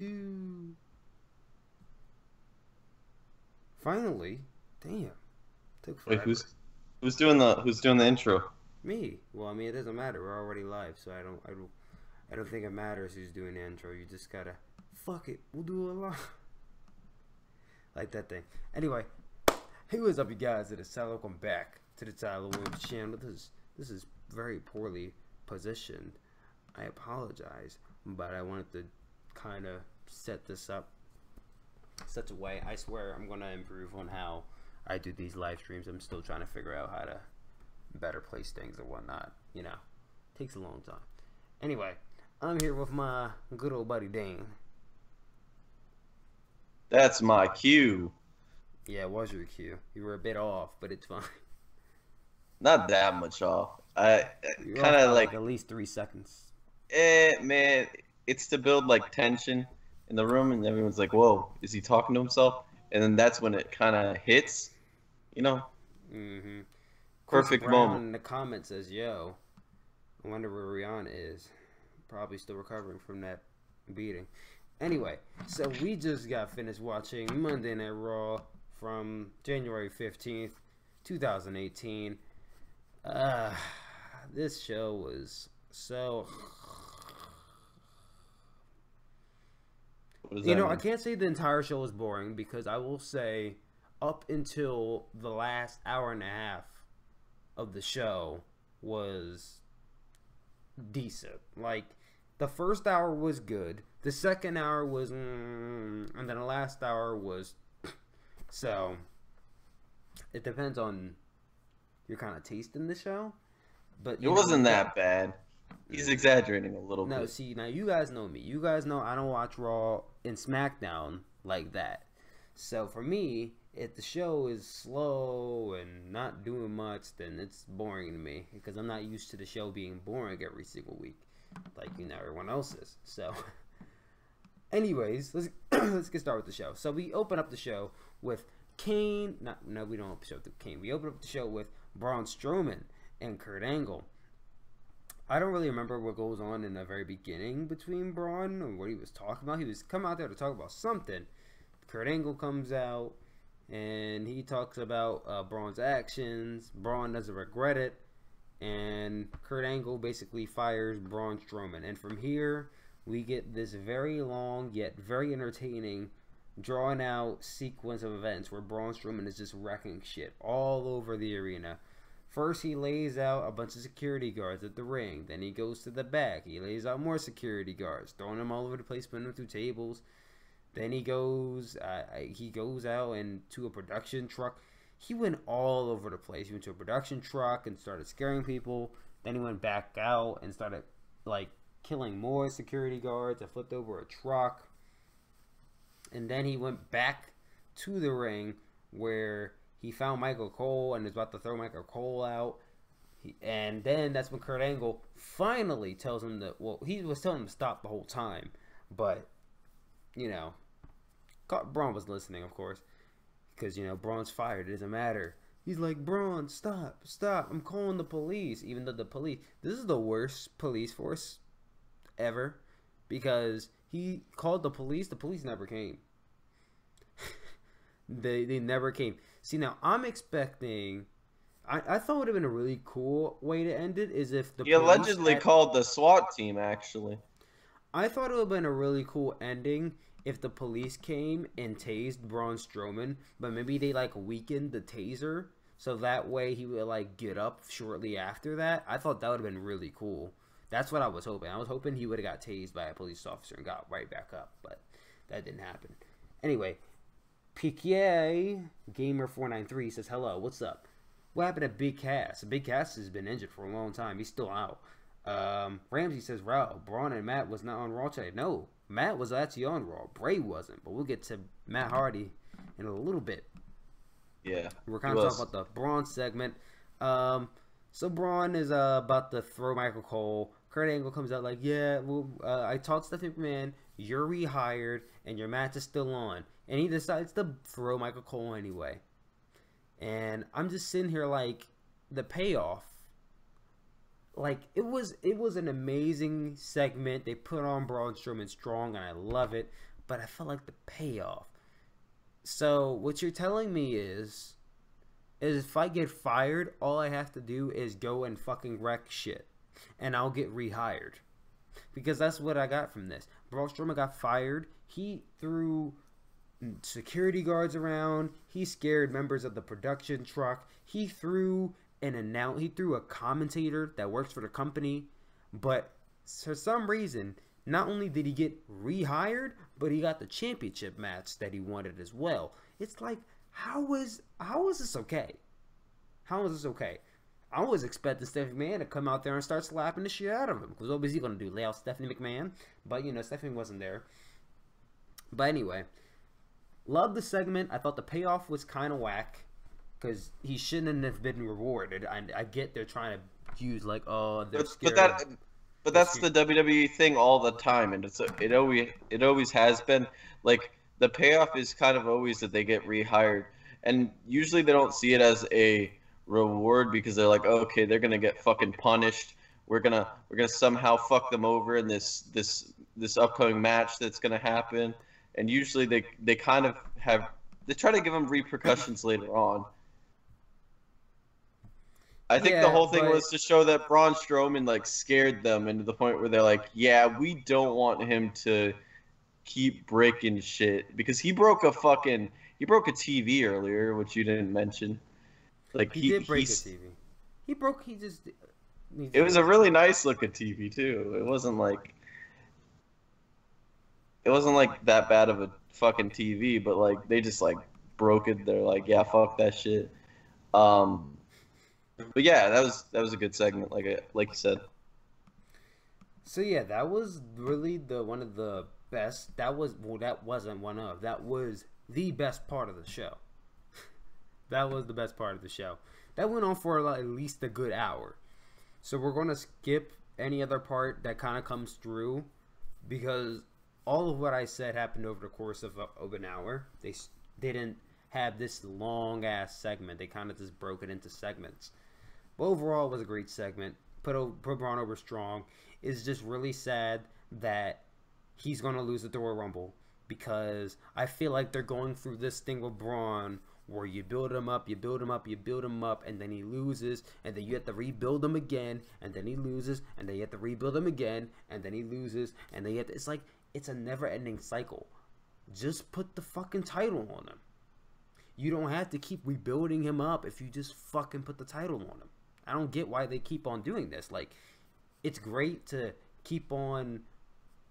Ooh. Finally, damn, took Wait, forever. who's doing the intro? Me? Well, I mean, it doesn't matter. We're already live, so I don't think it matters who's doing the intro. You just gotta, fuck it, we'll do it live, like that thing. Anyway, hey, what's up, you guys? It is Tyler. Welcome back to the Tyler Williams channel. This is very poorly positioned. I apologize, but I wanted to kind of set this up such a way. I swear I'm gonna improve on how I do these live streams. I'm still trying to figure out how to better place things or whatnot. Takes a long time. Anyway, I'm here with my good old buddy Dane. That's my cue. Yeah, it was your cue. You were a bit off, but it's fine. Not that much off. I You're kind off by of like like, at least 3 seconds. man, it's to build like tension in the room, and everyone's like, "Whoa, is he talking to himself?" And then that's when it kind of hits, you know, Mm-hmm. Chris perfect Brown moment. in the comments says, "Yo, I wonder where Rihanna is. Probably still recovering from that beating." Anyway, so we just got finished watching Monday Night Raw from January 15th, 2018. Uh, this show was so. What does that I mean? can't say the entire show was boring because I will say up until the last hour and a half of the show was decent. Like, the first hour was good, the second hour was, and then the last hour was. So, it depends on your kind of taste in the show. But, It you wasn't got. that bad. He's Mm, exaggerating a little No, bit. see, now you guys know me. You guys know I don't watch Raw and SmackDown like that. So for me, if the show is slow and not doing much, then it's boring to me because I'm not used to the show being boring every single week, like everyone else is. So, anyways, let's let's get started with the show. So we open up the show with Kane. Not no, we don't open the show with Kane. We open up the show with Braun Strowman and Kurt Angle. I don't really remember what goes on in the very beginning between Braun and what he was talking about. He was come out there to talk about something. Kurt Angle comes out and he talks about Braun's actions. Braun doesn't regret it, and Kurt Angle basically fires Braun Strowman. And from here, we get this very long yet very entertaining, drawn out sequence of events where Braun Strowman is just wrecking shit all over the arena. First, he lays out a bunch of security guards at the ring. Then he goes to the back. He lays out more security guards, throwing them all over the place, putting them through tables. Then he goes out into a production truck. He went all over the place. He went to a production truck and started scaring people. Then he went back out and started like killing more security guards. I flipped over a truck, and then he went back to the ring where he found Michael Cole and is about to throw Michael Cole out. And then that's when Kurt Angle finally tells him that. Well, he was telling him to stop the whole time, but you know, Braun was listening, of course, because Braun's fired. It doesn't matter. He's like, Braun, stop, stop! I'm calling the police. Even though the police, this is the worst police force ever, because he called the police. The police never came. They never came. See, now I'm expecting. I thought it would have been a really cool way to end it is if the He police allegedly had. called the SWAT team, actually. I thought it would have been a really cool ending if the police came and tased Braun Strowman, but maybe they like weakened the taser so that way he would like get up shortly after that. I thought that would have been really cool. That's what I was hoping. I was hoping he would have got tased by a police officer and got right back up, but that didn't happen. Anyway, Piquet Gamer 493 says hello. What's up? What happened to Big Cass? Big Cass has been injured for a long time. He's still out. Ramsey says, "Raw, Braun and Matt was not on Raw today." No, Matt was actually on Raw. Bray wasn't. But we'll get to Matt Hardy in a little bit. Yeah, We're he kind of talking was. about the Braun segment. So Braun is about to throw Michael Cole. Kurt Angle comes out like, "Yeah, well, I talked to Stephanie McMahon. You're rehired, and your match is still on." And he decides to throw Michael Cole anyway. And I'm just sitting here like, the payoff like it was an amazing segment. They put on Braun Strowman strong, and I love it. But I felt like the payoff. So what you're telling me is if I get fired, all I have to do is go and fucking wreck shit, and I'll get rehired. Because that's what I got from this. Braun Strowman got fired. He threw security guards around. He scared members of the production truck. He threw he threw a commentator that works for the company. But for some reason, not only did he get rehired, but he got the championship match that he wanted as well. It's like, how is this okay? How is this okay? I was expecting Stephanie McMahon to come out there and start slapping the shit out of him. Because what was he going to do? Lay out Stephanie McMahon? But, Stephanie wasn't there. But anyway, love the segment. I thought the payoff was kind of whack. Because he shouldn't have been rewarded. I get they're trying to use, like, oh, they're scared. But that's the WWE thing all the time. And it always has been. Like, the payoff is kind of always that they get rehired. And usually they don't see it as a reward because they're like, oh, okay, they're gonna get fucking punished. We're gonna somehow fuck them over in this upcoming match that's gonna happen. And usually they kind of they try to give them repercussions later on. I think the whole thing was to show that Braun Strowman like scared them into the point where they're like, yeah, we don't want him to keep breaking shit because he broke a TV earlier, which you didn't mention. Like he did break a TV. It was a really nice looking TV too. It wasn't like that bad of a fucking TV, but like they just like broke it. They're like, yeah, fuck that shit. But yeah, that was a good segment, like you said. So yeah, that was really one of the best. That wasn't one of. That was the best part of the show. That was the best part of the show. That went on for at least a good hour. So we're going to skip any other part that kind of comes through because all of what I said happened over the course of an hour. They didn't have this long ass segment. They kind of just broke it into segments. But overall, it was a great segment. Put Braun over strong. It's just really sad that he's going to lose the Royal Rumble because I feel like they're going through this thing with Braun where you build him up, and then he loses, and then you have to rebuild him again, and then he loses, and then you have to rebuild him again, and then he loses, and then it's like, it's a never-ending cycle. Just put the fucking title on him. You don't have to keep rebuilding him up if you just fucking put the title on him. I don't get why they keep on doing this. Like, it's great to keep on,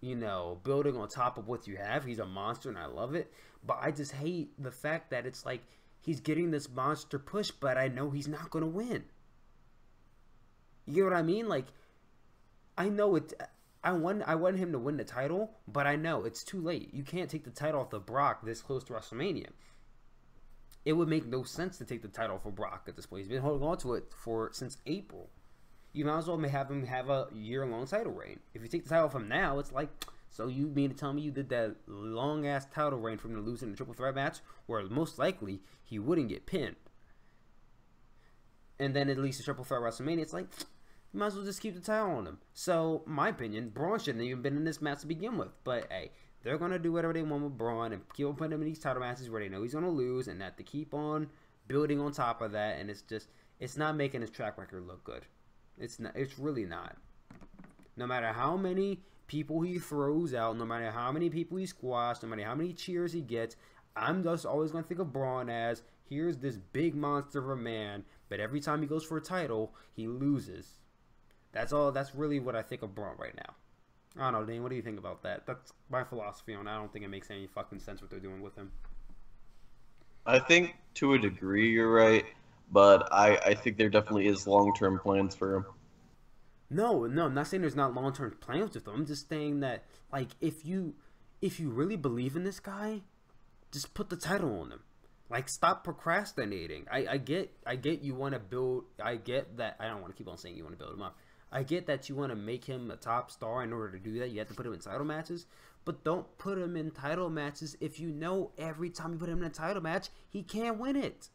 building on top of what you have. He's a monster, and I love it. But I just hate the fact that it's like, he's getting this monster push, but I know he's not going to win. You get what I mean? Like, I know it. I want him to win the title, but I know it's too late. You can't take the title off of Brock this close to WrestleMania. It would make no sense to take the title for Brock at this point. He's been holding on to it since April. You might as well have him have a year-long title reign. If you take the title from now, it's like, so you mean to tell me you did that long-ass title reign from the losing the triple threat match, where most likely he wouldn't get pinned. And then at least the triple threat WrestleMania, it's like, you might as well just keep the title on him. So, my opinion, Braun shouldn't have even been in this match to begin with. But, hey, they're going to do whatever they want with Braun and keep on putting him in these title matches where they know he's going to lose and that to keep on building on top of that. And it's not making his track record look good. It's really not. No matter how many people he throws out, no matter how many people he squashes, no matter how many cheers he gets, I'm just always going to think of Braun as, here's this big monster of a man, but every time he goes for a title, he loses. That's really what I think of Braun right now. I don't know, Dane, what do you think about that? That's my philosophy on it. I don't think it makes any fucking sense what they're doing with him. I think to a degree you're right, but I think there definitely is long-term plans for him. No, I'm not saying there's not long-term plans with him. I'm just saying that, like, if you really believe in this guy, just put the title on him. Like, stop procrastinating. I get you want to build. I get that. I don't want to keep on saying you want to build him up. I get that you want to make him a top star. In order to do that, you have to put him in title matches. But don't put him in title matches if you know every time you put him in a title match, he can't win it.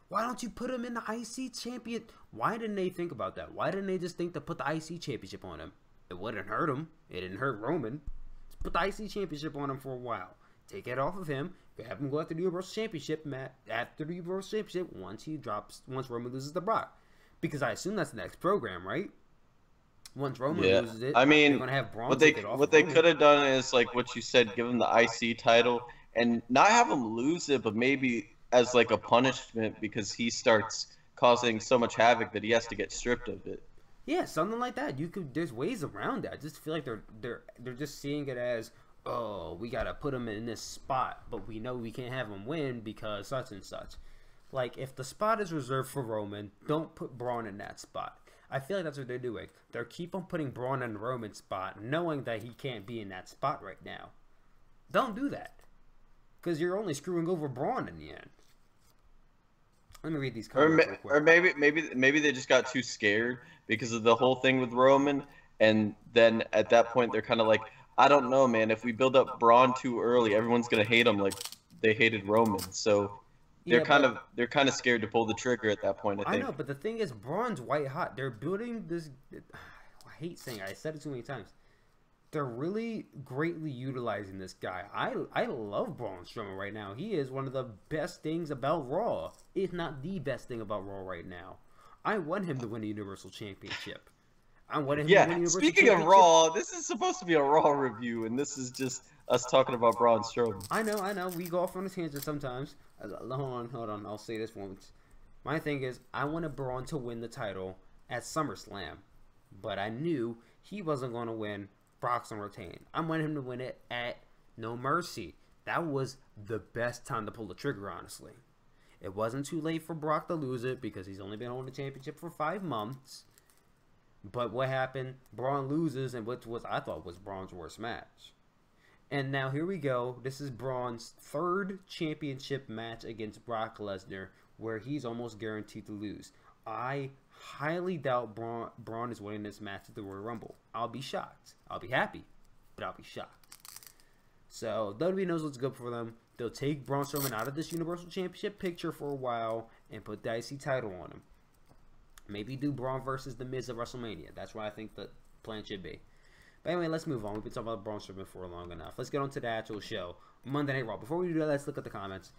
Why don't you put him in the IC champion? Why didn't they think about that? Why didn't they just think to put the IC championship on him? It wouldn't hurt him. It didn't hurt Roman. Just put the IC championship on him for a while. Take it off of him. Have him go after the Universal Championship after the Universal Championship once Roman loses to Brock. Because I assume that's the next program, right? Once Roman loses it, I mean, they're gonna have Braun what take it off. What they could have done is like what you said, give him the IC title and not have him lose it, but maybe as like a punishment because he starts causing so much havoc that he has to get stripped of it. Yeah, something like that. There's ways around that. I just feel like they're just seeing it as, oh, we gotta put him in this spot, but we know we can't have him win because such and such. Like, if the spot is reserved for Roman, don't put Braun in that spot. I feel like that's what they're doing. They're keep on putting Braun in the Roman spot, knowing that he can't be in that spot right now. Don't do that, because you're only screwing over Braun in the end. Let me read these comments real quick. Or maybe they just got too scared because of the whole thing with Roman, and then at that point they're kind of like, I don't know, man. If we build up Braun too early, everyone's gonna hate him like they hated Roman. So they're kind of scared to pull the trigger at that point. I think. I know, but the thing is, Braun's white hot. They're building this. I hate saying it. I said it too many times. They're really greatly utilizing this guy. I love Braun Strowman right now. He is one of the best things about Raw, if not the best thing about Raw right now. I want him to win the Universal Championship. I want him to win the Universal Championship. Speaking of Raw, this is supposed to be a Raw review, and this is just us talking about Braun Strowman. I know. We go off on a tangent sometimes. Hold on. I'll say this once. My thing is, I wanted Braun to win the title at SummerSlam, but I knew he wasn't going to win. Brock's going to retain. I wanted him to win it at No Mercy. That was the best time to pull the trigger, honestly. It wasn't too late for Brock to lose it because he's only been holding the championship for 5 months. But what happened? Braun loses, and what I thought was Braun's worst match. And now here we go. This is Braun's 3rd championship match against Brock Lesnar, where he's almost guaranteed to lose. I highly doubt Braun is winning this match at the Royal Rumble. I'll be shocked. I'll be happy, but I'll be shocked. So WWE knows what's good for them. They'll take Braun Strowman out of this Universal Championship picture for a while and put the IC title on him. Maybe do Braun versus The Miz at WrestleMania. That's where I think the plan should be. But anyway, let's move on. We've been talking about Braun Strowman for long enough. Let's get on to the actual show. Monday Night Raw. Before we do that, let's look at the comments.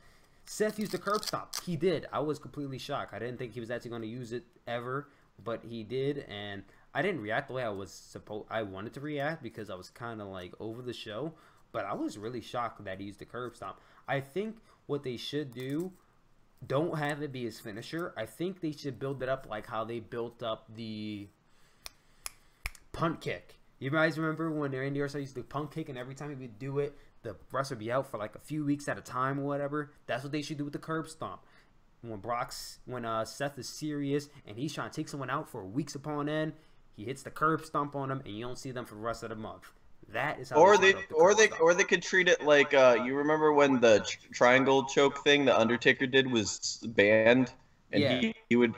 Seth used a curb stomp. He did. I was completely shocked. I didn't think he was actually going to use it ever, but he did, and I didn't react the way I wanted to react because I was kind of like over the show, but I was really shocked that he used the curb stomp. I think what they should do, don't have it be his finisher. I think they should build it up like how they built up the punt kick. You guys remember when Randy Orton used the punt kick, and every time he would do it, the wrestler would be out for like a few weeks at a time or whatever? That's what they should do with the curb stomp. When Seth is serious and he's trying to take someone out for weeks upon end, he hits the curb stomp on them, and you don't see them for the rest of the month. That is how they could treat it like you remember when the triangle choke thing the Undertaker did was banned, and he would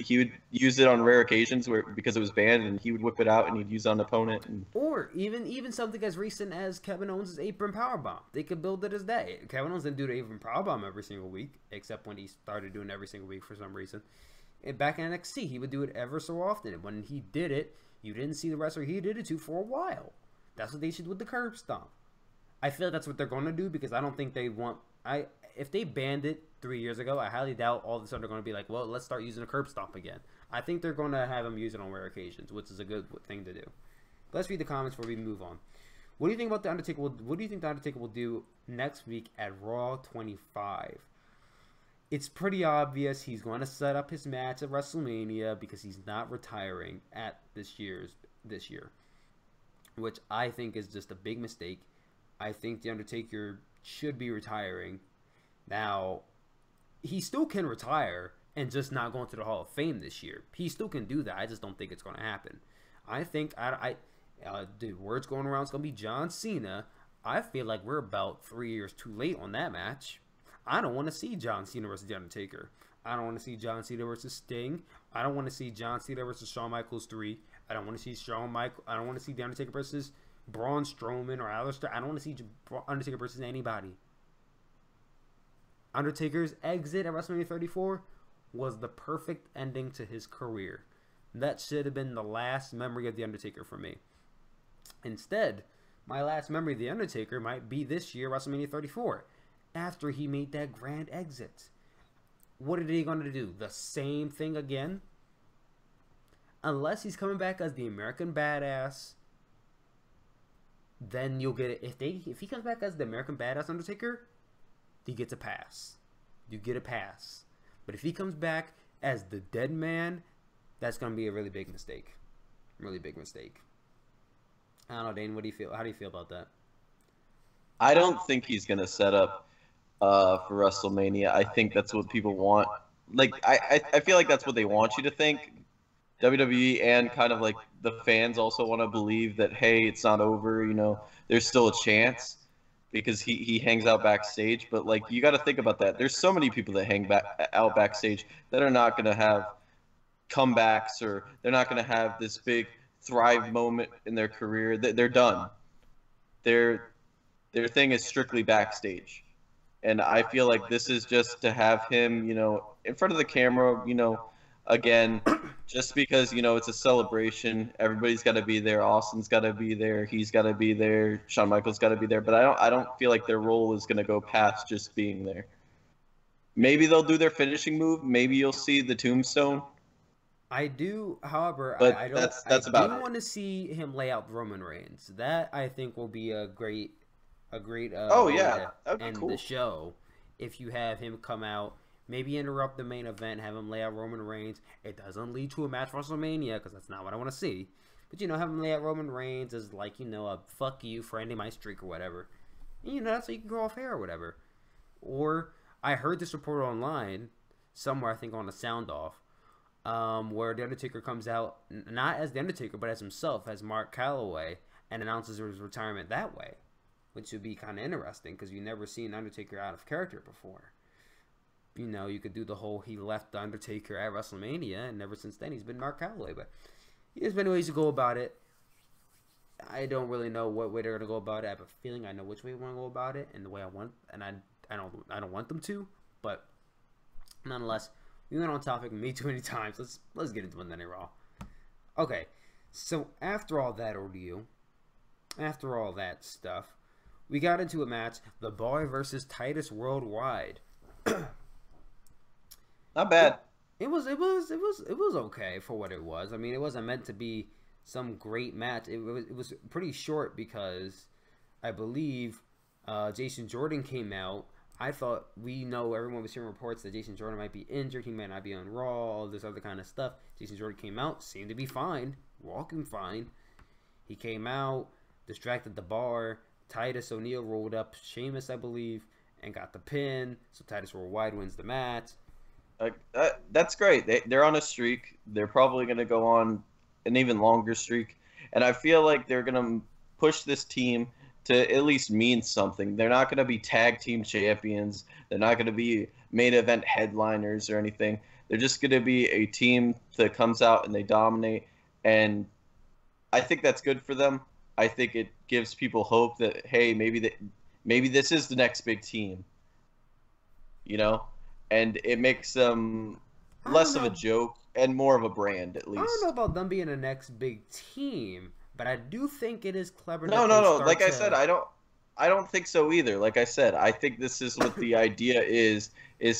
use it on rare occasions because it was banned, and he would whip it out and he'd use it on an opponent. Or even something as recent as Kevin Owens' apron powerbomb. They could build it as that. Kevin Owens didn't do the apron powerbomb every single week, except when he started doing it every single week for some reason. And back in NXT, he would do it ever so often. And when he did it, you didn't see the wrestler he did it to for a while. That's what they should do with the curb stomp. I feel like that's what they're going to do because I don't think they want... If they banned it 3 years ago, I highly doubt all of a sudden they're going to be like, well, let's start using a curb stomp again. I think they're going to have them use it on rare occasions, which is a good thing to do. But let's read the comments before we move on. What do you think about the Undertaker? What do you think the Undertaker will do next week at Raw 25? It's pretty obvious he's going to set up his match at WrestleMania because he's not retiring at this year, which I think is just a big mistake. I think the Undertaker should be retiring. Now, he still can retire and just not go into the Hall of Fame this year. He still can do that. I just don't think it's going to happen. I think, the word's going around, it's going to be John Cena. I feel like we're about 3 years too late on that match. I don't want to see John Cena versus The Undertaker. I don't want to see John Cena versus Sting. I don't want to see John Cena versus Shawn Michaels 3. I don't want to see I don't want to see The Undertaker versus Braun Strowman or Aleister. I don't want to see Undertaker versus anybody. Undertaker's exit at WrestleMania 34 was the perfect ending to his career. That should have been the last memory of The Undertaker for me. Instead, my last memory of The Undertaker might be this year, WrestleMania 34, after he made that grand exit. What are they going to do? The same thing again? Unless he's coming back as the American Badass, then you'll get it. If he comes back as the American Badass Undertaker, he gets a pass. You get a pass. But if he comes back as the Dead Man, that's going to be a really big mistake. Really big mistake. I don't know, Dane. What do you feel? How do you feel about that? I don't think he's gonna set up for WrestleMania. I think that's what people want. Like I feel like that's what they want you to think. WWE and kind of like the fans also want to believe that, hey, it's not over. You know, there's still a chance because he hangs out backstage. But like you got to think about that. There's so many people that hang out backstage that are not gonna have comebacks, or they're not gonna have this big thrive moment in their career. They're done. Their thing is strictly backstage. And I feel like this is just to have him, you know, in front of the camera, you know, again, just because, you know, it's a celebration. Everybody's got to be there. Austin's got to be there. He's got to be there. Shawn Michaels got to be there. But I don't feel like their role is going to go past just being there. Maybe they'll do their finishing move. Maybe you'll see the tombstone. I do, however, But I don't. that's about I do it. want to see him lay out Roman Reigns. That I think will be a great Oh way yeah, to that'd be end cool. the show. If you have him come out, maybe interrupt the main event, have him lay out Roman Reigns. It doesn't lead to a match for WrestleMania because that's not what I want to see. But you know, have him lay out Roman Reigns as like, you know, a fuck you for ending my streak or whatever. And, you know, that's so you can grow off hair or whatever. Or I heard this report online somewhere, I think on a sound off, where the Undertaker comes out not as the Undertaker but as himself, as Mark Calloway, and announces his retirement that way, which would be kind of interesting because you've never seen Undertaker out of character before. You know, you could do the whole he left the Undertaker at WrestleMania, and ever since then he's been Mark Calloway. But there's many ways to go about it. I don't really know what way they're gonna go about it. I have a feeling I know which way I want to go about it, and the way I want, and I don't want them to. But nonetheless, we went on topic me too many times. Let's get into Monday Night Raw. Okay, so after all that ordeal, after all that stuff, we got into a match: The Bar versus Titus Worldwide. Not bad. It was okay for what it was. I mean, it wasn't meant to be some great match. It was pretty short because I believe Jason Jordan came out. I thought, we know everyone was hearing reports that Jason Jordan might be injured. He might not be on Raw, all this other kind of stuff. Jason Jordan came out, seemed to be fine, walking fine. He came out, distracted the Bar. Titus O'Neil rolled up Sheamus, I believe, and got the pin. So Titus Worldwide wins the match. That's great. They're on a streak. They're probably going to go on an even longer streak. And I feel like they're going to push this team to at least mean something. They're not going to be tag team champions. They're not going to be main event headliners or anything. They're just going to be a team that comes out and they dominate. And I think that's good for them. I think it gives people hope that, hey, maybe this is the next big team. You know? And it makes them less of a joke and more of a brand, at least. I don't know about them being the next big team, but I do think it is clever. No. Like I said, I don't think so either. Like I said, I think this is what the idea is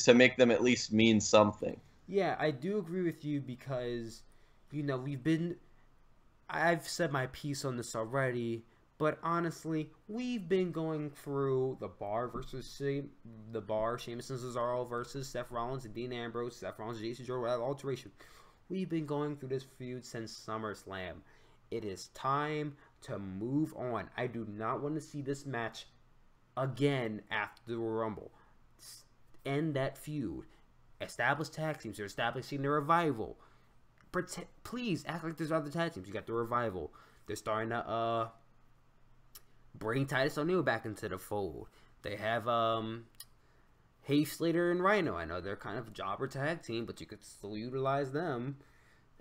to make them at least mean something. Yeah, I do agree with you because, you know, I've said my piece on this already, but honestly, we've been going through the Bar versus the Bar, Sheamus and Cesaro versus Seth Rollins and Dean Ambrose, Seth Rollins and Jason Jordan without alteration. We've been going through this feud since SummerSlam. It is time to move on. I do not want to see this match again after the Rumble. End that feud. Establish tag teams. They're establishing the Revival. Please act like there's other tag teams. You got the Revival. They're starting to bring Titus O'Neil back into the fold. They have Heath Slater and Rhino. I know they're kind of a jobber tag team, but you could still utilize them.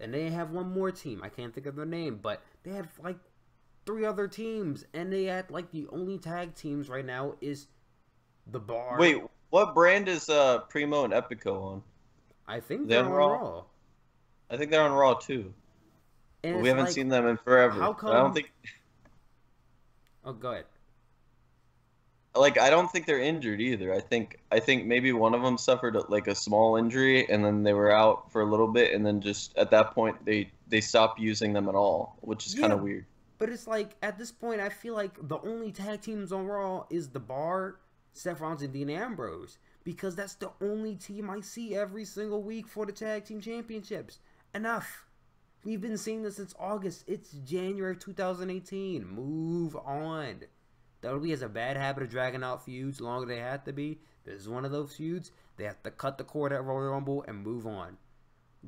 And they have one more team. I can't think of their name, but they have like 3 other teams, and they act like the only tag teams right now is the Bar. Wait, what brand is Primo and Epico on? I think They they're on on Raw? Raw. I think they're on Raw too. And But we it's haven't like, seen them in how forever. But I don't come? think Oh, go ahead. I don't think they're injured either. I think maybe one of them suffered like a small injury and then they were out for a little bit and then just at that point they stopped using them at all, which is kind Yeah, of weird. but it's like at this point, I feel like the only tag teams on Raw is the Bar, Seth Rollins, and Dean Ambrose because that's the only team I see every single week for the tag team championships. Enough. We've been seeing this since August. It's January of 2018. Move on. WWE has a bad habit of dragging out feuds longer than they have to be. This is one of those feuds. They have to cut the cord at Royal Rumble and move on.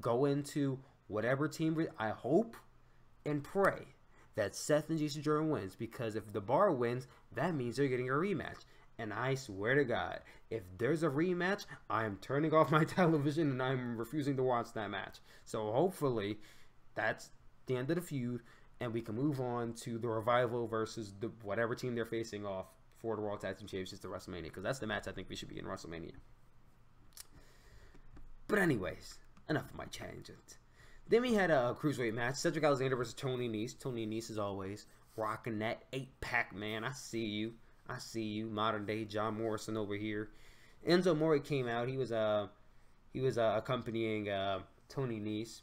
Go into whatever team. I hope and pray that Seth and Jason Jordan wins because if the Bar wins, that means they're getting a rematch. And I swear to God, if there's a rematch, I am turning off my television and I'm refusing to watch that match. So hopefully, that's the end of the feud, and we can move on to the Revival versus the whatever team they're facing off for the World Tag Team Championships to WrestleMania, because that's the match I think we should be in WrestleMania. But anyways, enough of my tangent. Then we had a cruiserweight match: Cedric Alexander versus Tony Nese. Tony Nese, as always, rocking that 8-pack, man. I see you. I see you. Modern day John Morrison over here. Enzo Amore came out. He was accompanying Tony Nese.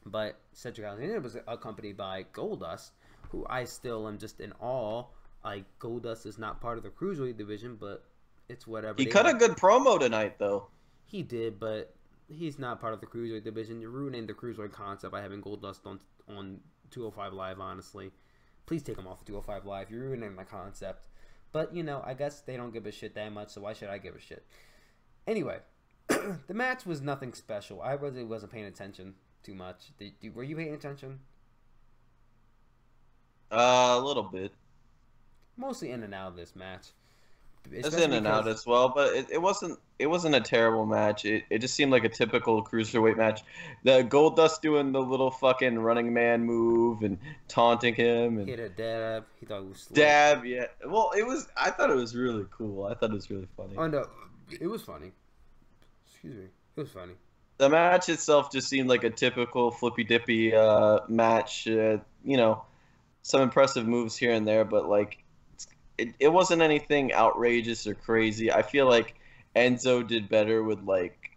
But Cedric Alexander was accompanied by Goldust, who I still am just in awe. Like, Goldust is not part of the Cruiserweight division, but it's whatever. He cut a good promo tonight though. He did, but he's not part of the Cruiserweight division. You're ruining the Cruiserweight concept by having Goldust on 205 Live, honestly. Please take him off of 205 Live. You're ruining my concept. But, I guess they don't give a shit that much, so why should I give a shit? Anyway, the match was nothing special. I really wasn't paying attention too much. Were you paying attention? A little bit. Mostly in and out of this match. It's in and out as well, but it wasn't a terrible match. It just seemed like a typical cruiserweight match. The Goldust doing the little fucking running man move and taunting him and hit a dab. He thought it was slick. dab. Yeah. Well, I thought it was really cool. I thought it was really funny. Oh no, it was funny. Excuse me, it was funny. The match itself just seemed like a typical flippy dippy match. Some impressive moves here and there, but like. It wasn't anything outrageous or crazy. I feel like Enzo did better with like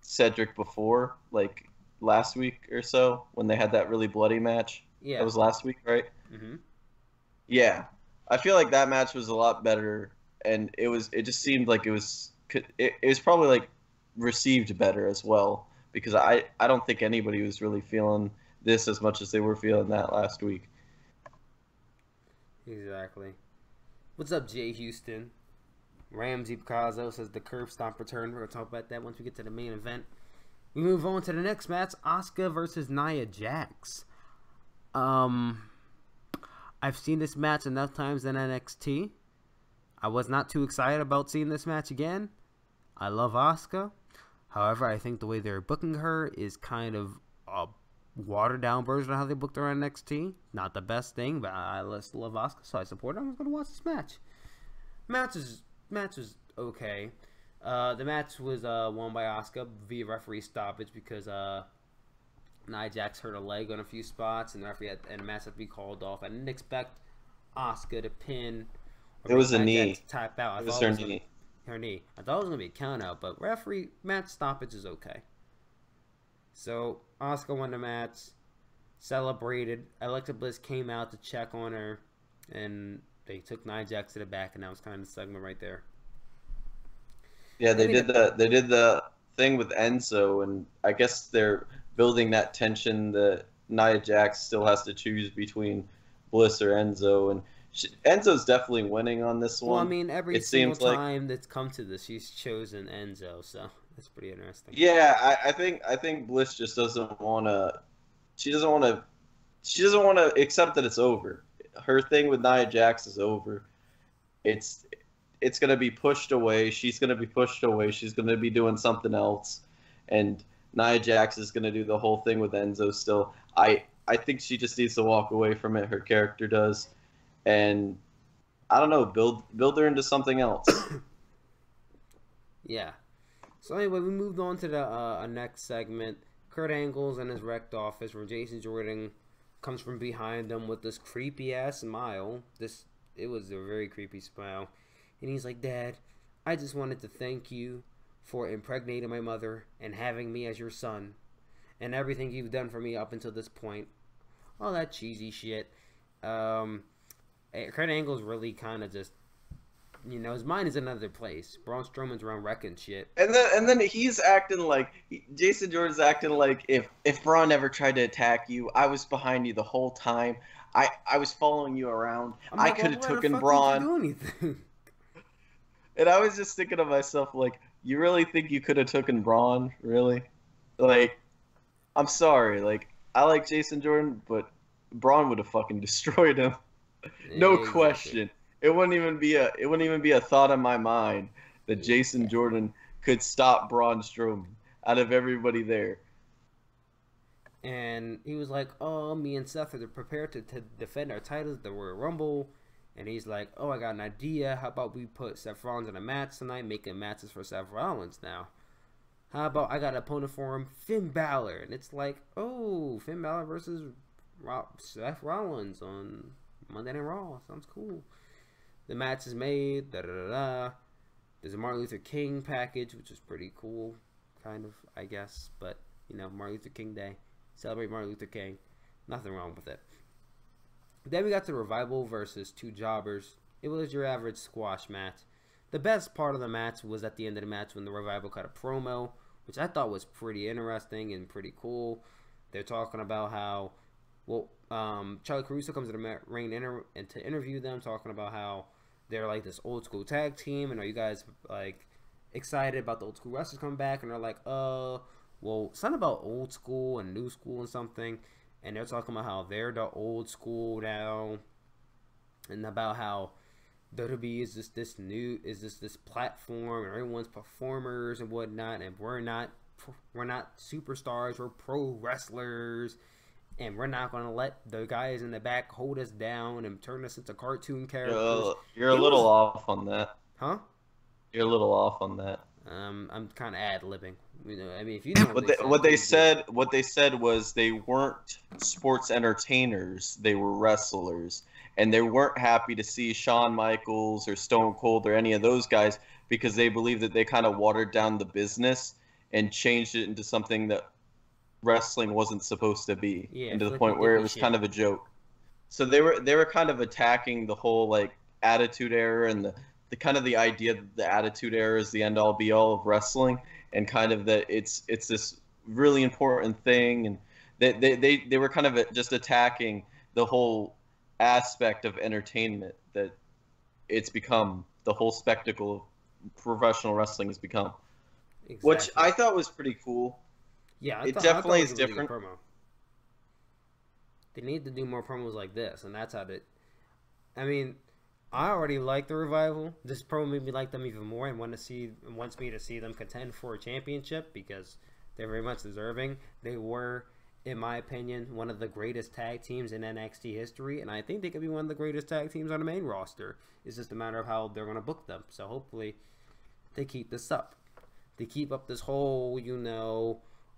Cedric before, like last week or so when they had that really bloody match. Yeah, that was last week, right? Mm-hmm. Yeah, I feel like that match was a lot better, and it just seemed like it was probably like received better as well because I don't think anybody was really feeling this as much as they were feeling that last week. Exactly. What's up, Jay Houston? Ramsey Picasso says the curb stomp return. We're going to talk about that once we get to the main event. We move on to the next match. Asuka versus Nia Jax. I've seen this match enough times in NXT. I was not too excited about seeing this match again. I love Asuka. However, I think the way they're booking her is kind of a watered down version of how they booked her on NXT. Not the best thing, but I just love Asuka, so I support her. I'm going to watch this match. Match was okay. The match was won by Asuka via referee stoppage because Nia Jax hurt her leg on a few spots, and the referee and the match had to be called off. I didn't expect Asuka to pin. It was a knee. Tap out. It was her knee. Her knee. I thought it was going to be a count out, but referee match stoppage is okay. So, Asuka won the match, celebrated. Alexa Bliss came out to check on her, and they took Nia Jax to the back, and that was kind of the segment right there. Yeah, they did the thing with Enzo, and I guess they're building that tension that Nia Jax still has to choose between Bliss or Enzo, and Enzo's definitely winning on this one. Well, I mean, every single time that's come to this, she's chosen Enzo, so that's pretty interesting. Yeah, I think Bliss just doesn't want to. She doesn't want to accept that it's over. Her thing with Nia Jax is over. It's gonna be pushed away. She's gonna be pushed away. She's gonna be doing something else, and Nia Jax is gonna do the whole thing with Enzo still. I think she just needs to walk away from it. Her character does, and I don't know, build her into something else. Yeah. So anyway, we moved on to the next segment. Kurt Angle's in his wrecked office where Jason Jordan comes from behind him with this creepy ass smile. It was a very creepy smile. And he's like, Dad, I just wanted to thank you for impregnating my mother and having me as your son. And everything you've done for me up until this point. All that cheesy shit. Kurt Angle's really kind of just, his mind is in another place. Braun Strowman's around wrecking shit. And then he's acting like Jason Jordan's acting like if Braun ever tried to attack you, I was behind you the whole time. I was following you around. I could have taken Braun. Did you do anything? And I was just thinking to myself, like, you really think you could have taken Braun? Really? Like, I'm sorry. Like, I like Jason Jordan, but Braun would have fucking destroyed him. No Exactly. question. It wouldn't even be a thought in my mind that Jason Jordan could stop Braun Strowman out of everybody there. And he was like, "Oh, me and Seth are prepared to defend our titles at the Royal Rumble." And he's like, "Oh, I got an idea. How about we put Seth Rollins in a match tonight, making matches for Seth Rollins now? How about I got an opponent for him, Finn Balor?" And it's like, "Oh, Finn Balor versus Seth Rollins on Monday Night Raw. Sounds cool." The match is made. Da da da da. There's a Martin Luther King package, which is pretty cool, kind of, I guess. But Martin Luther King Day, celebrate Martin Luther King. Nothing wrong with it. Then we got the Revival versus two jobbers. It was your average squash match. The best part of the match was at the end of the match when the Revival cut a promo, which I thought was pretty interesting and pretty cool. They're talking about how, Charlie Caruso comes to the ring and to interview them, talking about how they're like this old school tag team, and are you guys like excited about the old school wrestlers coming back? And they're like, something about old school and new school and something. And they're talking about how they're the old school now, and about how WWE is this platform, and everyone's performers and whatnot, and we're not superstars, we're pro wrestlers, and we're not gonna let the guys in the back hold us down and turn us into cartoon characters. You're a little off on that. Huh? You're a little off on that. I'm kind of ad-libbing. I mean, if you know what they said was they weren't sports entertainers; they were wrestlers, and they weren't happy to see Shawn Michaels or Stone Cold or any of those guys because they believed that they kind of watered down the business and changed it into something that wrestling wasn't supposed to be, and to the point where it was kind of a joke. So they were kind of attacking the whole like Attitude Era and the kind of the idea that the Attitude Era is the end all be all of wrestling, and kind of that it's this really important thing, and they were kind of just attacking the whole aspect of entertainment that it's become, the whole spectacle of professional wrestling has become. Exactly. Which I thought was pretty cool. Yeah, it definitely is different. Really promo. They need to do more promos like this, and that's how they. I mean, I already like the Revival. This promo made me like them even more, and wants me to see them contend for a championship because they're very much deserving. They were, in my opinion, one of the greatest tag teams in NXT history, and I think they could be one of the greatest tag teams on the main roster. It's just a matter of how they're going to book them. So hopefully, they keep this up. They keep up this whole,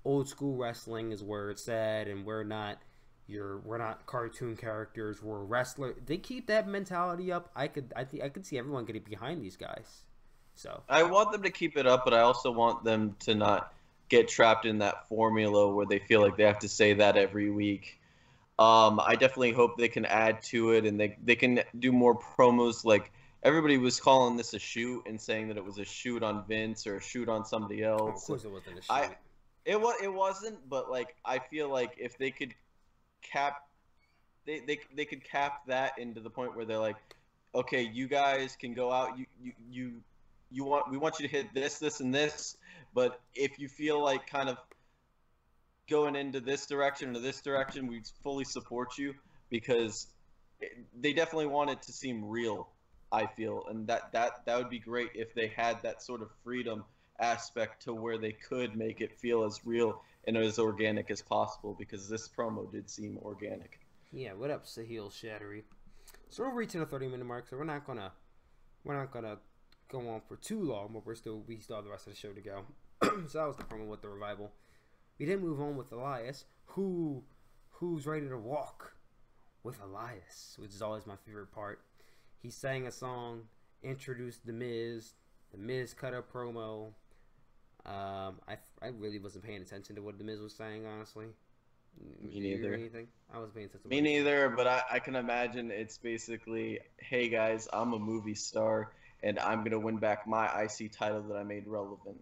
old school wrestling is where it's at, and we're not cartoon characters, we're wrestlers. They keep that mentality up. I could see everyone getting behind these guys. So I want them to keep it up, but I also want them to not get trapped in that formula where they feel like they have to say that every week. I definitely hope they can add to it, and they can do more promos. Like, everybody was calling this a shoot and saying that it was a shoot on Vince or a shoot on somebody else. Of course it wasn't a shoot. It wasn't, but like I feel like if they could they could cap that into the point where they're like, okay, you guys can go out, we want you to hit this and this, but if you feel like kind of going into this direction or this direction, we fully support you, because they definitely want it to seem real, I feel, and that would be great if they had that sort of freedom aspect to where they could make it feel as real and as organic as possible, because this promo did seem organic. Yeah, what up, Sahil Shattery? So we're reaching the 30-minute mark, so we're not gonna go on for too long, but we still have the rest of the show to go. So that was the promo with the Revival. We did move on with Elias, who's ready to walk with Elias, which is always my favorite part. He sang a song, introduced The Miz. The Miz cut a promo. I really wasn't paying attention to what The Miz was saying, honestly. Me neither. Anything? I wasn't paying attention. Me neither, but I can imagine it's basically, hey guys, I'm a movie star, and I'm going to win back my IC title that I made relevant.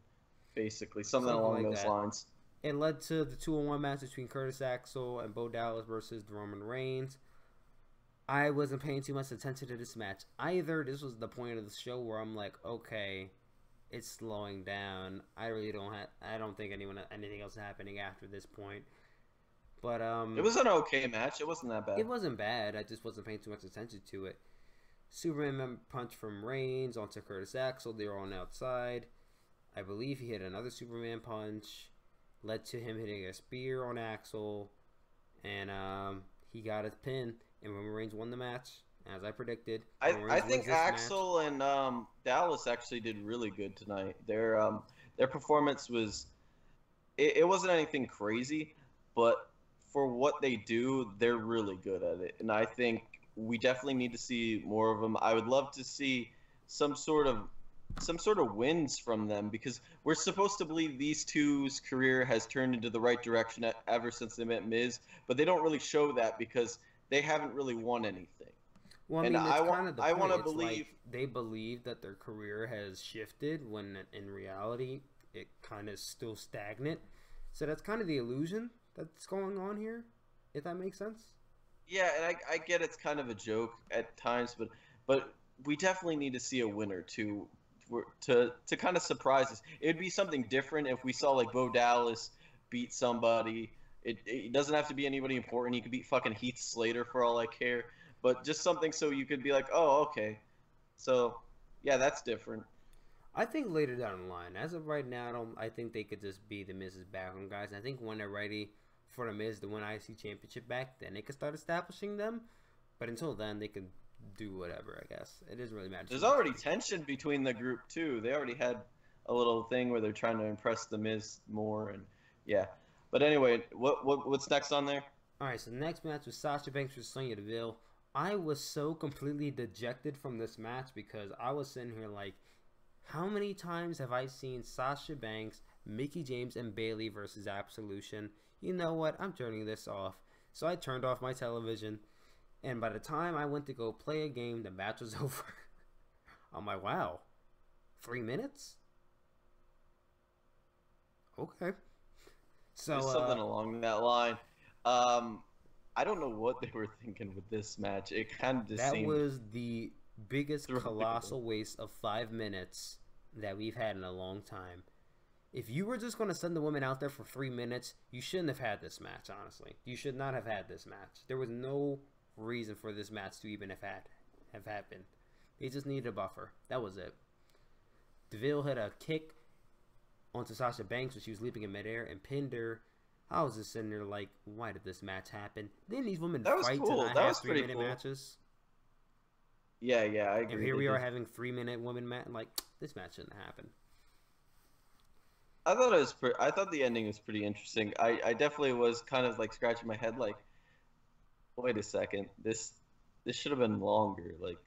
Basically, something along like those that. lines. It led to the 2-on-1 match between Curtis Axel and Bo Dallas versus Roman Reigns. I wasn't paying too much attention to this match either. This was the point of the show where I'm like, okay, it's slowing down. I don't think anything else is happening after this point. But it was an okay match. It wasn't that bad. It wasn't bad. I just wasn't paying too much attention to it. Superman punch from Reigns onto Curtis Axel. They were on the outside. I believe he hit another Superman punch. Led to him hitting a spear on Axel. And he got a pin. And Roman Reigns won the match, as I predicted. I think Axel and Dallas actually did really good tonight. Their performance was... It wasn't anything crazy, but for what they do, they're really good at it. And I think we definitely need to see more of them. I would love to see some sort of wins from them, because we're supposed to believe these two's career has turned into the right direction ever since they met Miz, but they don't really show that because they haven't really won anything. Well, I mean, I want to believe like they believe that their career has shifted when in reality it kind of still stagnant. So that's kind of the illusion that's going on here, if that makes sense. Yeah, and I get it's kind of a joke at times, but we definitely need to see a winner to kind of surprise us. It would be something different if we saw like Bo Dallas beat somebody. It doesn't have to be anybody important. He could beat fucking Heath Slater for all I care. But just something so you could be like, oh, okay. So, yeah, that's different. I think later down the line. As of right now, I think they could just be the Miz's background guys. And I think when they're ready for the Miz to win IC Championship back, then they could start establishing them. But until then, they can do whatever, I guess. It doesn't really matter. There's already tension between the group, too. They already had a little thing where they're trying to impress the Miz more. And yeah. But anyway, what's next on there? All right, so the next match was Sasha Banks versus Sonya Deville. I was so completely dejected from this match because I was sitting here like, how many times have I seen Sasha Banks, Mickie James, and Bayley versus Absolution? You know what? I'm turning this off. So I turned off my television, and by the time I went to go play a game, the match was over. I'm like, wow, 3 minutes? Okay. So there's something along that line. I don't know what they were thinking with this match. It kind of just that was the biggest colossal waste of 5 minutes that we've had in a long time. If you were just going to send the women out there for 3 minutes, you shouldn't have had this match, honestly. You should not have had this match. There was no reason for this match to even have happened. They just needed a buffer. That was it. Deville had a kick onto Sasha Banks when she was leaping in midair and pinned her. I was just sitting there like, why did this match happen? Didn't these women fight to not have 3 minute matches? Yeah, I agree. And here we are having 3 minute women match. Like, this match shouldn't happen. I thought I thought the ending was pretty interesting. I definitely was kind of like scratching my head, like, wait a second, this should have been longer. Like,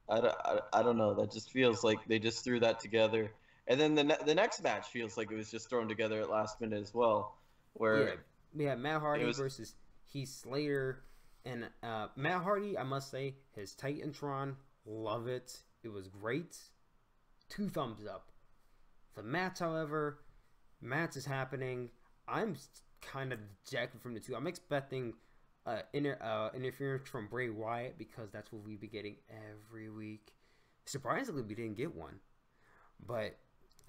I don't know. That just feels like they just threw that together. And then the next match feels like it was just thrown together at last minute as well. Where we had Matt Hardy versus Heath Slater, and Matt Hardy, I must say, his Titantron, love it. It was great. 2 thumbs up. The match, however, match is happening. I'm kind of dejected from the two. I'm expecting interference from Bray Wyatt because that's what we've been getting every week. Surprisingly, we didn't get one, but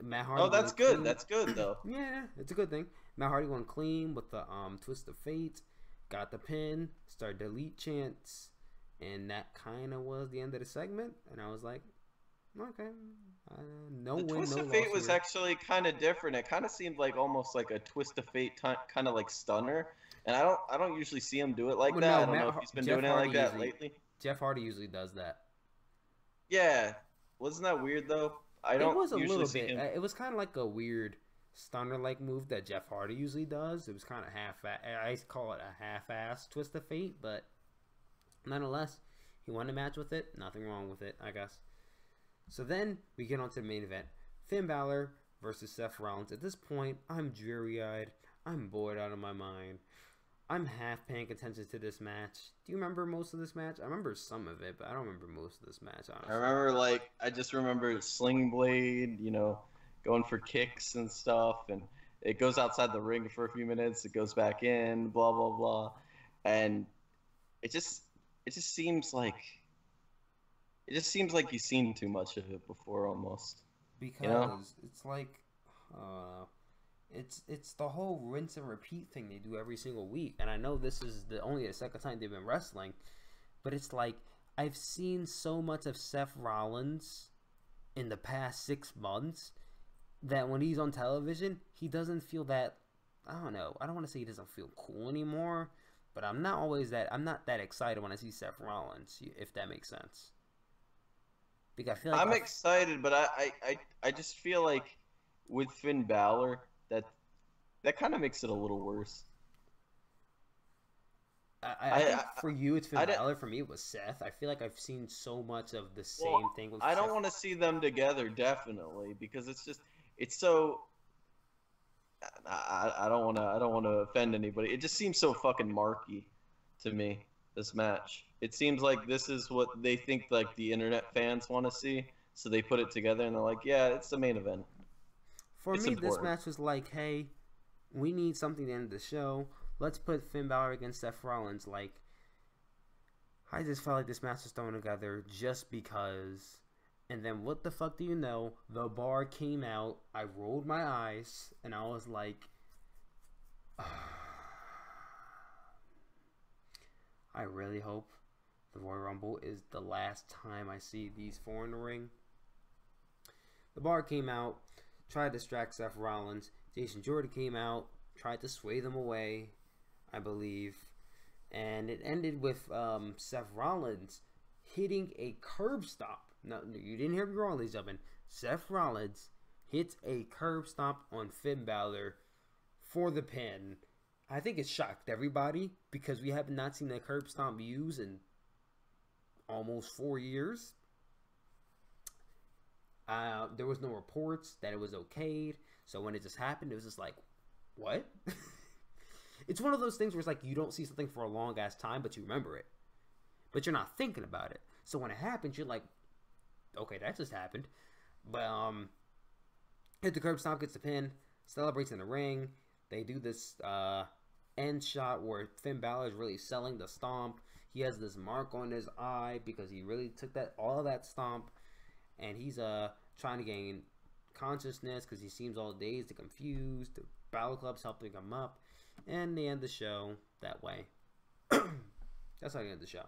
Matt Hardy. Oh, that's good. That's good, though. Yeah, it's a good thing. Matt Hardy went clean with the twist of fate, got the pin, started delete chants, and that kind of was the end of the segment. And I was like, okay, no win, no loss. The twist of fate was actually kind of different. It kind of seemed like almost like a twist of fate kind of like stunner. And I don't usually see him do it like that. I don't know if he's been doing it like that lately. Jeff Hardy usually does that. Yeah, wasn't that weird though? I don't. It was a usually little see bit. him. It was kind of like a weird stunner-like move that Jeff Hardy usually does. It was kind of I call it a half-ass twist of fate, but nonetheless, he won the match with it. Nothing wrong with it, I guess. So then we get on to the main event. Finn Balor versus Seth Rollins. At this point, I'm dreary-eyed. I'm bored out of my mind. I'm half paying attention to this match. Do you remember most of this match? I remember some of it, but I don't remember most of this match, honestly. I remember, I just remember Sling Blade, going for kicks and stuff, and it goes outside the ring for a few minutes, it goes back in, blah, blah, blah. And it just seems like you've seen too much of it before, almost. Because it's like, it's the whole rinse and repeat thing they do every single week. And I know this is only the second time they've been wrestling, but it's like I've seen so much of Seth Rollins in the past 6 months that when he's on television, he doesn't feel that, I don't know, I don't want to say he doesn't feel cool anymore, but I'm not that excited when I see Seth Rollins, if that makes sense. Because I feel like I'm excited, but I just feel like with Finn Balor, that kind of makes it a little worse. I think for you it's Finn Balor. For me it was Seth. I feel like I've seen so much of the same thing with I Seth. don't want to see them together, definitely, because it's so. I don't want to offend anybody. It just seems so fucking marky to me, this match. It seems like this is what they think like the internet fans want to see, so they put it together and they're like, yeah, it's the main event. For me, this match was like, hey, we need something to end the show. Let's put Finn Balor against Seth Rollins. Like, I just felt like this match was thrown together just because. And then what the fuck do you know? The bar came out. I rolled my eyes and I was like, I really hope the Royal Rumble is the last time I see these four in the ring. The bar came out, tried to distract Seth Rollins. Jason Jordan came out, tried to sway them away, I believe. And it ended with Seth Rollins hitting a curb stop. No, you didn't hear me wrong, ladies and gentlemen. Seth Rollins hits a curb stomp on Finn Balor for the pin. I think it shocked everybody because we have not seen a curb stomp used in almost 4 years. There was no reports that it was okayed. So when it just happened, it was just like, what? It's one of those things where it's like you don't see something for a long ass time, but you remember it. But you're not thinking about it. So when it happens, you're like, okay, that just happened. But hit the curb stomp, gets the pin, celebrates in the ring. They do this end shot where Finn Balor is really selling the stomp. He has this mark on his eye because he really took all of that stomp, and he's trying to gain consciousness because he seems all dazed and confused. The Balor Club's helping him up, and they end the show that way. That's how you end the show.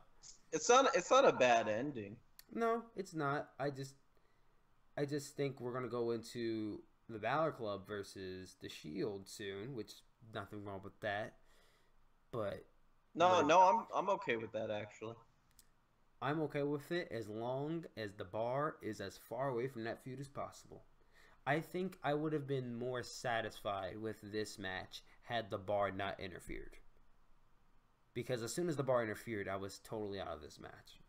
It's not a bad ending. No, it's not. I just think we're gonna go into the Balor Club versus the Shield soon, which nothing wrong with that. But no, I'm okay with that actually. I'm okay with it as long as the bar is as far away from that feud as possible. I think I would have been more satisfied with this match had the bar not interfered. Because as soon as the bar interfered, I was totally out of this match.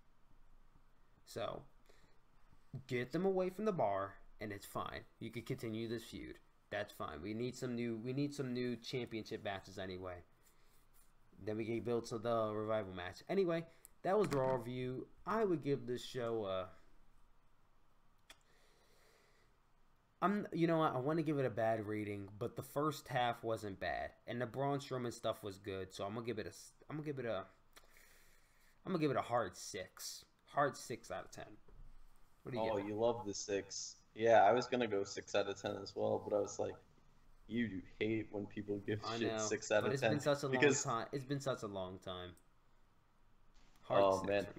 So, get them away from the bar, and it's fine. You can continue this feud. That's fine. We need some new championship matches anyway. Then we can build to the revival match. Anyway, that was the Raw review. I would give this show you know what? I want to give it a bad rating, but the first half wasn't bad, and the Braun Strowman stuff was good. So I'm gonna give it a hard 6. Hard 6 out of 10. What do you give? You love the 6. Yeah, I was gonna go 6 out of 10 as well, but I was like, you do hate when people give shit 6 out of 10. But it's been such a long time. It's been such a long time. Hard 6 man, for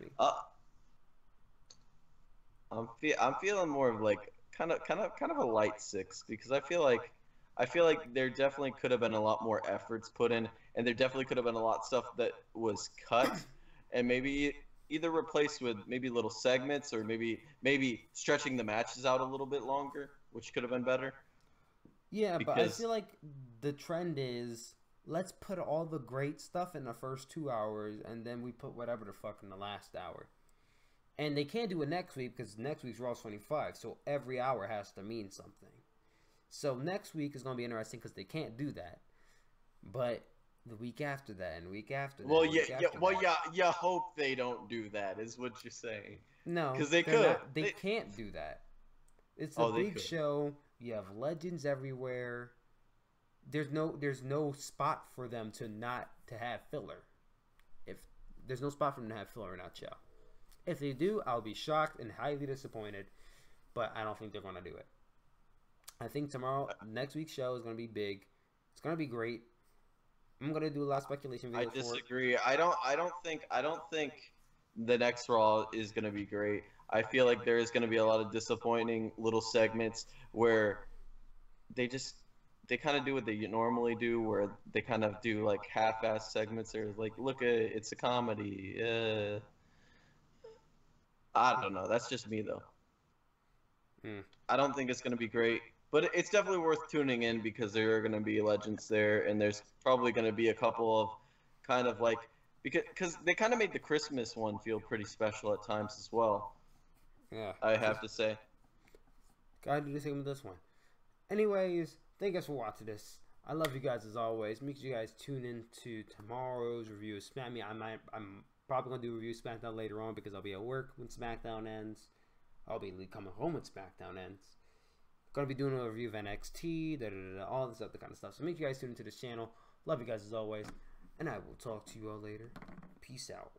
me. I'm feeling more of like kind of a light 6 because I feel like there definitely could have been a lot more efforts put in, and there definitely could have been a lot of stuff that was cut, and maybe either replaced with maybe little segments or maybe stretching the matches out a little bit longer, which could have been better. Yeah, but I because feel like the trend is let's put all the great stuff in the first 2 hours, and then we put whatever the fuck in the last hour. And they can't do it next week because next week's Raw's 25, so every hour has to mean something. So next week is going to be interesting because they can't do that. But the week after that, and week after that, well, and yeah, week yeah, after well, that. yeah, you hope they don't do that, is what you're saying, No, because they they're could. not. They can't do that. It's a Oh, they big could. show. You have legends everywhere. There's no spot for them to not to have filler. If there's no spot for them to have filler in that show. If they do, I'll be shocked and highly disappointed. But I don't think they're gonna do it. I think next week's show is gonna be big. It's gonna be great. I'm gonna do a lot of speculation I videos for it. disagree. I don't think the next Raw is going to be great. I feel like there is going to be a lot of disappointing little segments where they just they kind of do what they normally do, where they kind of do like half-ass segments. Or like, look at it, it's a comedy. I don't know. That's just me though. Mm. I don't think it's going to be great, but it's definitely worth tuning in because there are going to be legends there, and there's probably going to be a couple of kind of like because they kind of made the Christmas one feel pretty special at times as well. Yeah, I have to say. gotta do the same with this one. Anyways, thank you guys for watching this. I love you guys as always. Make sure you guys tune in to tomorrow's review of SmackDown. I'm probably gonna do a review of SmackDown later on because I'll be at work when SmackDown ends. I'll be coming home when SmackDown ends. Gonna be doing a review of NXT, all this other kind of stuff. So make sure you guys tune into this channel. Love you guys as always, and I will talk to you all later. Peace out.